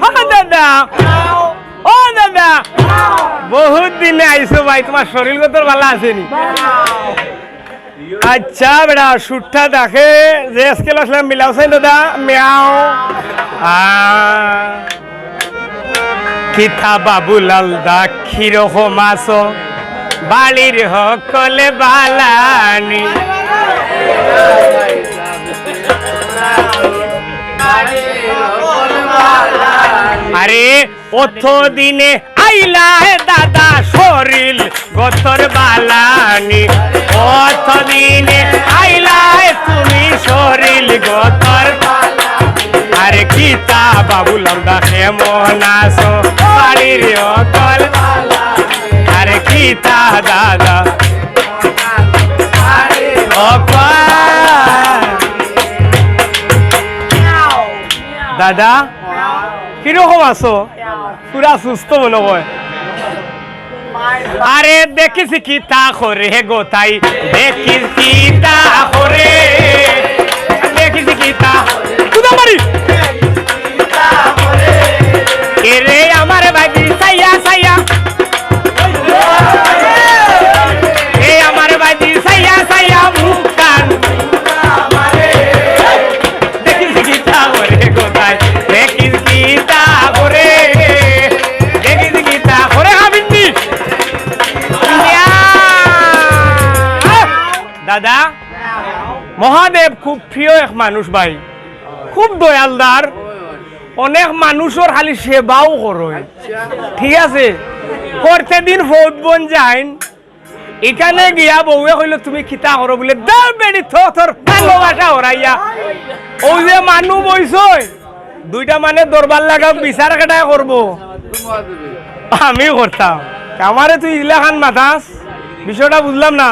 দাদা দাদা ও দাদা বহুত দিনে আইসো ভাই, তোমার শরীর কত ভালো আসেনি? আচ্ছা বেটা সুটটা দেখে যে স্কেল আসলাম মিলাওছেন দাদা মিয়াও কিথা বাবুলাল দা কিরকম আছো বাড়ির সকলে বালানি আরে অত দিনে আইলা দাদা শরীর গতর বালানি অত দিনে আইলা তুমি শরীর গতর আরে কিতা বাবুলাম দা কেমন আছো বাড়ির অকল আরে কিতা দাদা দাদা কিরকম আছো? পুরা সুস্থ মনে হয়। আরে দেখিস কি তা করে গোতাই দেখিস কি তা করে দেখিস কি তা কুদামারি এরে আমার বাজি সাইয়া সাইয়া এ আমার বাজি সাইয়া সাইয়া মুকান দেখিস কি তা করে গোতাই দেখিস কি তা করে দেখিস কি তা করে হাবিন্দি দাদা মহাদেব খুব প্রিয় এক মানুষ ভাই, খুব দয়ালদার, অনেক মানুষের খালি সেবাও করে, ঠিক আছে? করতে দিন ফৌদ বন যাইন এখানে গিয়া বউয়ে কইল তুমি কিতা করো বলে দাও বেড়ি তোর ভালোবাসা হরাইয়া ওই যে মানুষ বইছ দুইটা মানে দরবার লাগাও বিচার কাটায় করবো আমি করতাম আমারে তুই ইলাখান মাথাস বিষয়টা বুঝলাম না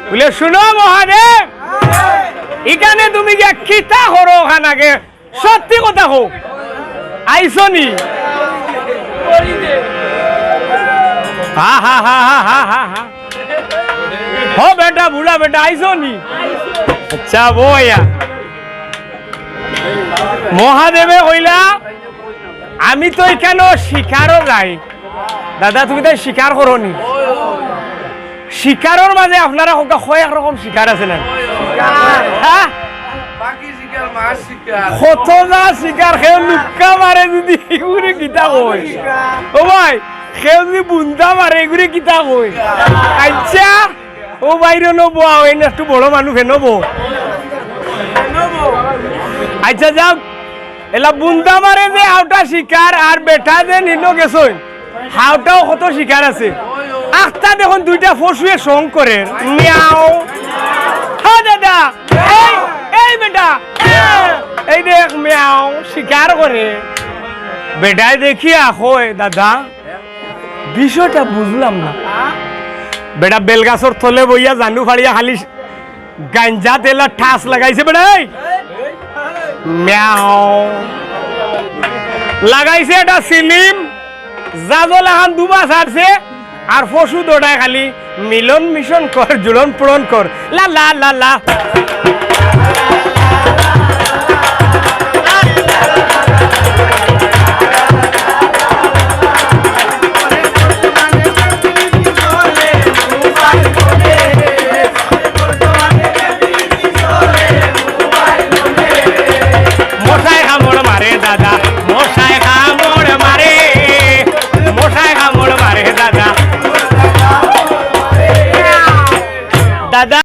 বলে শুনো মহাদেব এখানে তুমি গিয়া কিতা করো ওখান আগে সত্যি কথা হোক আইসনি হা হা হা হা হা হা হা हो बेटा बूढ़ा बेटा आइसो नी अच्छा वो या মহাদেবে কইলা আমি তো এখানে শিকারও যাই দাদা তুমি তো শিকার করনি শিকারের মাঝে আপনারা কয়েক রকম শিকার আছে না হ্যাঁ কত না শিকার খেয়ে লুক্কা মারে যদি এগুলি কিতা কই ও ভাই খেয়ে যদি বুন্দা মারে এগুলি কিতা কই আচ্ছা ও বাইরে নবো একটু বড় মানুষ নেবো আচ্ছা যাও এলা বুন্দা মারে যে হাওটা শিকার আর বেটা যে নিল গেছ হাওটাও কত শিকার আছে আখটা দেখুন দুইটা পশুয়ে সং করে মিয়াও হ্যাঁ দাদা এই বেটা এই দেখ মিয়াও শিকার করে বেটায় দেখি আখো দাদা বিষয়টা বুঝলাম না বেটা বেলগাছর থলে বইয়া জানু ফাড়িয়া খালি গাঞ্জা তেলা ঠাস লাগাইছে বেটাই মিয়াও লাগাইছে এটা সিলিম জাজল এখন দুবা ছাড়ছে আর পশু দৌড়ায় খালি মিলন মিশন কর জুলন পূরণ কর লা লা লা লা দাদা